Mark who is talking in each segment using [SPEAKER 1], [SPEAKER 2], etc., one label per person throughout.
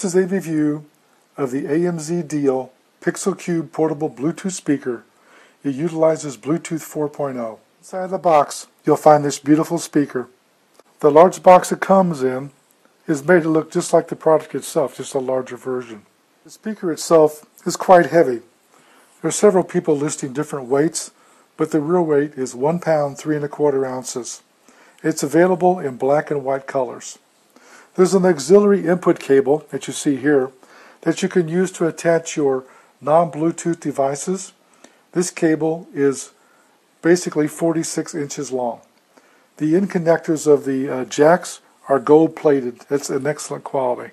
[SPEAKER 1] This is a review of the amzdeal Pixel Cube portable Bluetooth speaker. It utilizes Bluetooth 4.0. Inside the box, you'll find this beautiful speaker. The large box it comes in is made to look just like the product itself, just a larger version. The speaker itself is quite heavy. There are several people listing different weights, but the real weight is 1 pound 3 1/4 ounces. It's available in black and white colors. There's an auxiliary input cable that you see here that you can use to attach your non-Bluetooth devices. This cable is basically 46 inches long. The end connectors of the jacks are gold plated. That's an excellent quality.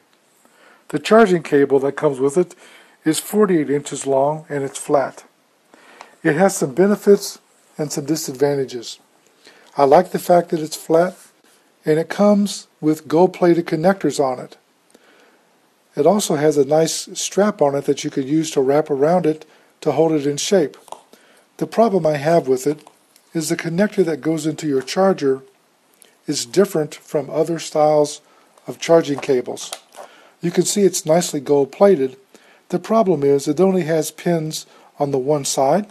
[SPEAKER 1] The charging cable that comes with it is 48 inches long and it's flat. It has some benefits and some disadvantages. I like the fact that it's flat, and it comes with gold-plated connectors on it. It also has a nice strap on it that you could use to wrap around it to hold it in shape. The problem I have with it is the connector that goes into your charger is different from other styles of charging cables. You can see it's nicely gold-plated. The problem is it only has pins on the one side,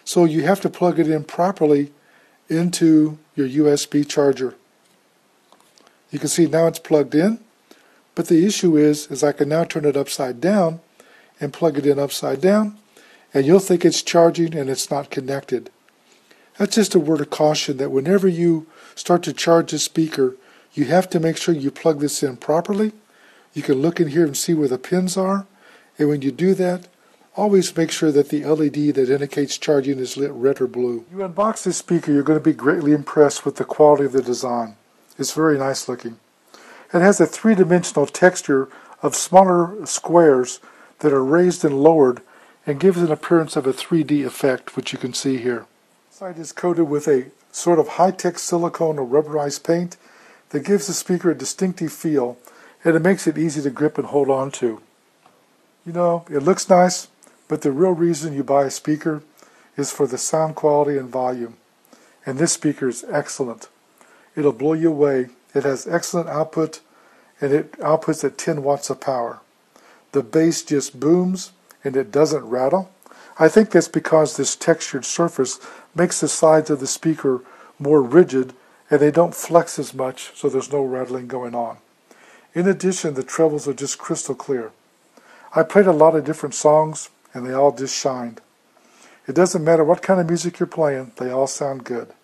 [SPEAKER 1] so you have to plug it in properly into your USB charger. You can see now it's plugged in, but the issue is I can now turn it upside down and plug it in upside down, and you'll think it's charging and it's not connected. That's just a word of caution that whenever you start to charge a speaker, you have to make sure you plug this in properly. You can look in here and see where the pins are, and when you do that, always make sure that the LED that indicates charging is lit red or blue. You unbox this speaker, you're going to be greatly impressed with the quality of the design. It's very nice looking. It has a three-dimensional texture of smaller squares that are raised and lowered and gives an appearance of a 3D effect, which you can see here. The side is coated with a sort of high-tech silicone or rubberized paint that gives the speaker a distinctive feel, and it makes it easy to grip and hold on to. You know, it looks nice, but the real reason you buy a speaker is for the sound quality and volume. And this speaker is excellent. It'll blow you away. It has excellent output, and it outputs at 10 watts of power. The bass just booms, and it doesn't rattle. I think that's because this textured surface makes the sides of the speaker more rigid, and they don't flex as much, so there's no rattling going on. In addition, the trebles are just crystal clear. I played a lot of different songs, and they all just shined. It doesn't matter what kind of music you're playing, they all sound good.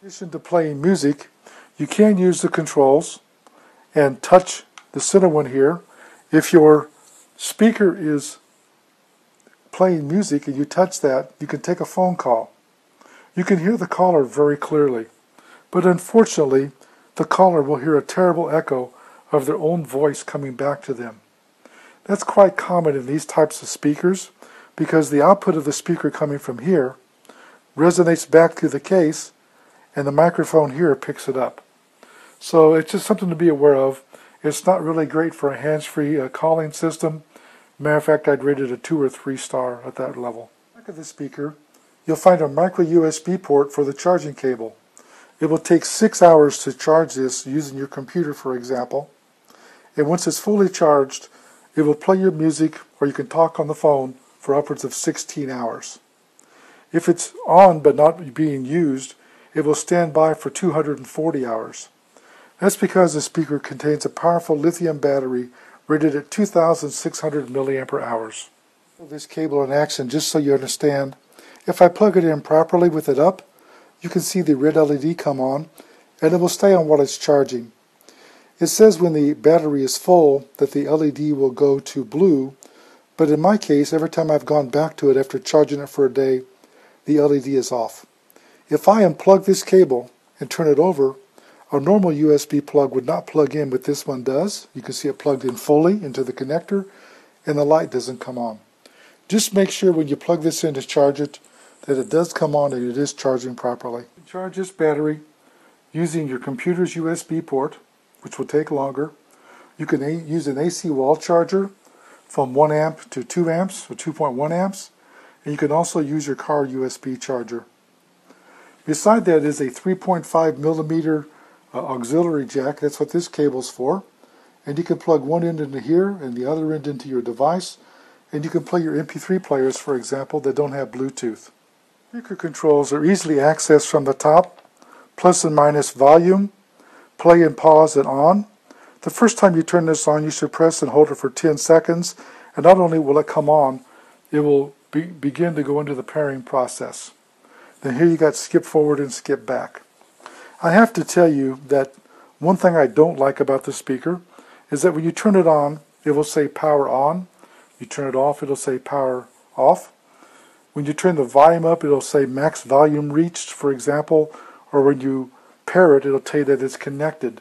[SPEAKER 1] In addition to playing music, you can use the controls and touch the center one here. If your speaker is playing music and you touch that, you can take a phone call. You can hear the caller very clearly, but unfortunately, the caller will hear a terrible echo of their own voice coming back to them. That's quite common in these types of speakers because the output of the speaker coming from here resonates back through the case, and the microphone here picks it up. So it's just something to be aware of. It's not really great for a hands-free calling system. Matter of fact, I'd rate it a 2 or 3 star at that level. Back of the speaker, you'll find a micro USB port for the charging cable. It will take 6 hours to charge this using your computer, for example. And once it's fully charged, it will play your music, or you can talk on the phone for upwards of 16 hours. If it's on but not being used, it will stand by for 240 hours. That's because the speaker contains a powerful lithium battery rated at 2,600 milliampere hours. This cable in action, just so you understand, if I plug it in properly with it up, you can see the red LED come on, and it will stay on while it's charging. It says when the battery is full that the LED will go to blue, but in my case, every time I've gone back to it after charging it for a day, the LED is off. If I unplug this cable and turn it over, a normal USB plug would not plug in, but this one does. You can see it plugged in fully into the connector, and the light doesn't come on. Just make sure when you plug this in to charge it that it does come on and it is charging properly. You can charge this battery using your computer's USB port, which will take longer. You can use an AC wall charger from 1 amp to 2 amps or 2.1 amps, and you can also use your car USB charger. Beside that is a 3.5 millimeter auxiliary jack. That's what this cable's for. And you can plug one end into here and the other end into your device, and you can play your MP3 players, for example, that don't have Bluetooth. Speaker controls are easily accessed from the top: plus and minus volume, play and pause, and on. The first time you turn this on, you should press and hold it for 10 seconds, and not only will it come on, it will begin to go into the pairing process. Then here you got skip forward and skip back. I have to tell you that one thing I don't like about the speaker is that when you turn it on, it will say power on. You turn it off, it'll say power off. When you turn the volume up, it'll say max volume reached, for example, or when you pair it, it'll tell you that it's connected.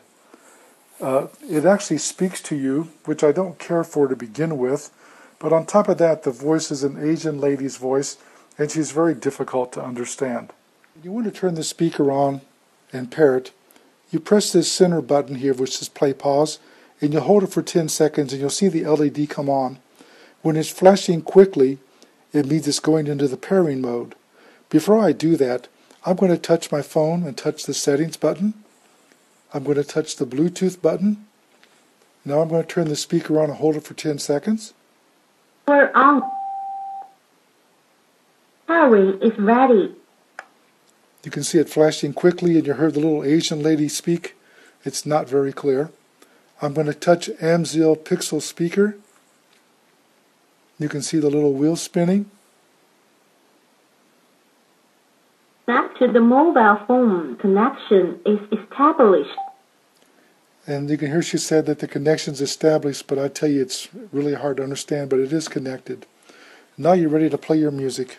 [SPEAKER 1] It actually speaks to you, which I don't care for to begin with, but on top of that, the voice is an Asian lady's voice, and she's very difficult to understand. When you want to turn the speaker on and pair it, you press this center button here, which is play pause, and you'll hold it for 10 seconds, and you'll see the LED come on. When it's flashing quickly, it means it's going into the pairing mode. Before I do that, I'm going to touch my phone and touch the settings button. I'm going to touch the Bluetooth button. Now I'm going to turn the speaker on and hold it for 10 seconds.
[SPEAKER 2] We're on. Pairing is ready.
[SPEAKER 1] You can see it flashing quickly, and you heard the little Asian lady speak. It's not very clear. I'm going to touch amzdeal Pixel speaker. You can see the little wheel spinning.
[SPEAKER 2] Connect to the mobile phone. Connection is established.
[SPEAKER 1] And you can hear she said that the connection's established, but I tell you it's really hard to understand, but it is connected. Now you're ready to play your music.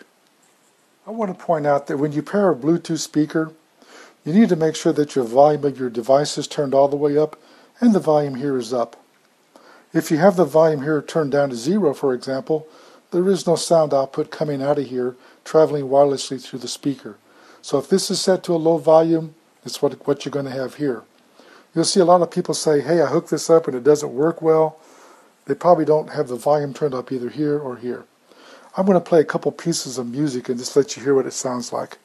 [SPEAKER 1] I want to point out that when you pair a Bluetooth speaker, you need to make sure that your volume of your device is turned all the way up and the volume here is up. If you have the volume here turned down to 0, for example, there is no sound output coming out of here traveling wirelessly through the speaker. So if this is set to a low volume, it's what you're going to have here. You'll see a lot of people say, hey, I hooked this up and it doesn't work well. They probably don't have the volume turned up either here or here. I'm going to play a couple pieces of music and just let you hear what it sounds like.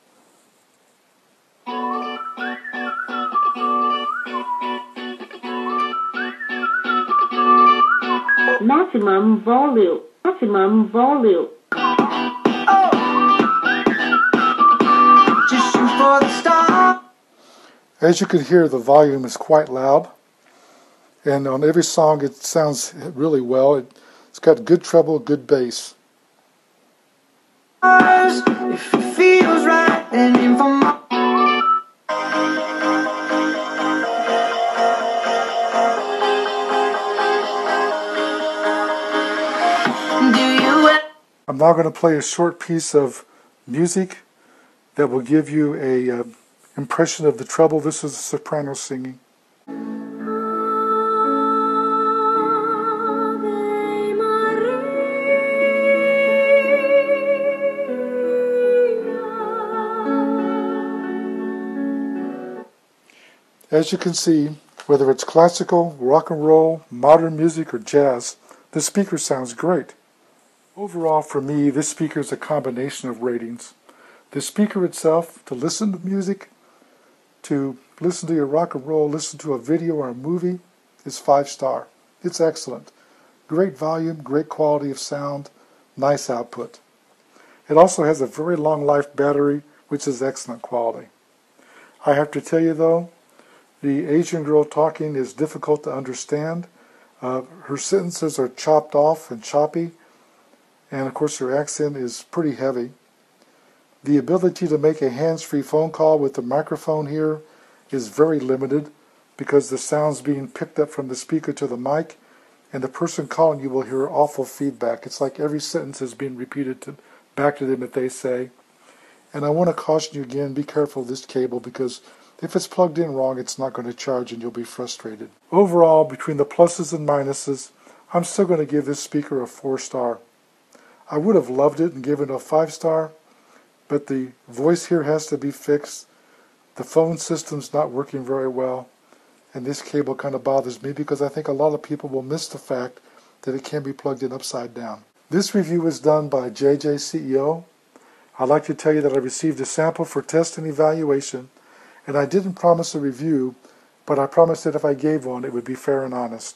[SPEAKER 2] Maximum volume. Maximum volume.
[SPEAKER 3] Just shoot for the star.
[SPEAKER 1] As you can hear, the volume is quite loud, and on every song it sounds really well. It's got good treble, good bass.
[SPEAKER 3] If it feels right, and in for my
[SPEAKER 1] I'm now going to play a short piece of music that will give you a impression of the treble. This is a soprano singing. As you can see, whether it's classical, rock and roll, modern music, or jazz, the speaker sounds great. Overall, for me, this speaker is a combination of ratings. The speaker itself, to listen to music, to listen to your rock and roll, listen to a video or a movie, is 5-star. It's excellent. Great volume, great quality of sound, nice output. It also has a very long life battery, which is excellent quality. I have to tell you though, the Asian girl talking is difficult to understand. Her sentences are chopped off and choppy, and of course her accent is pretty heavy. The ability to make a hands-free phone call with the microphone here is very limited because the sound's being picked up from the speaker to the mic, and the person calling you will hear awful feedback. It's like every sentence is being repeated back to them that they say. And I want to caution you again, be careful of this cable because if it's plugged in wrong, it's not going to charge and you'll be frustrated. Overall, between the pluses and minuses, I'm still going to give this speaker a 4-star. I would have loved it and given it a 5-star, but the voice here has to be fixed. The phone system's not working very well, and this cable kind of bothers me because I think a lot of people will miss the fact that it can be plugged in upside down. This review was done by jjceo. I'd like to tell you that I received a sample for test and evaluation, and I didn't promise a review, but I promised that if I gave one, it would be fair and honest.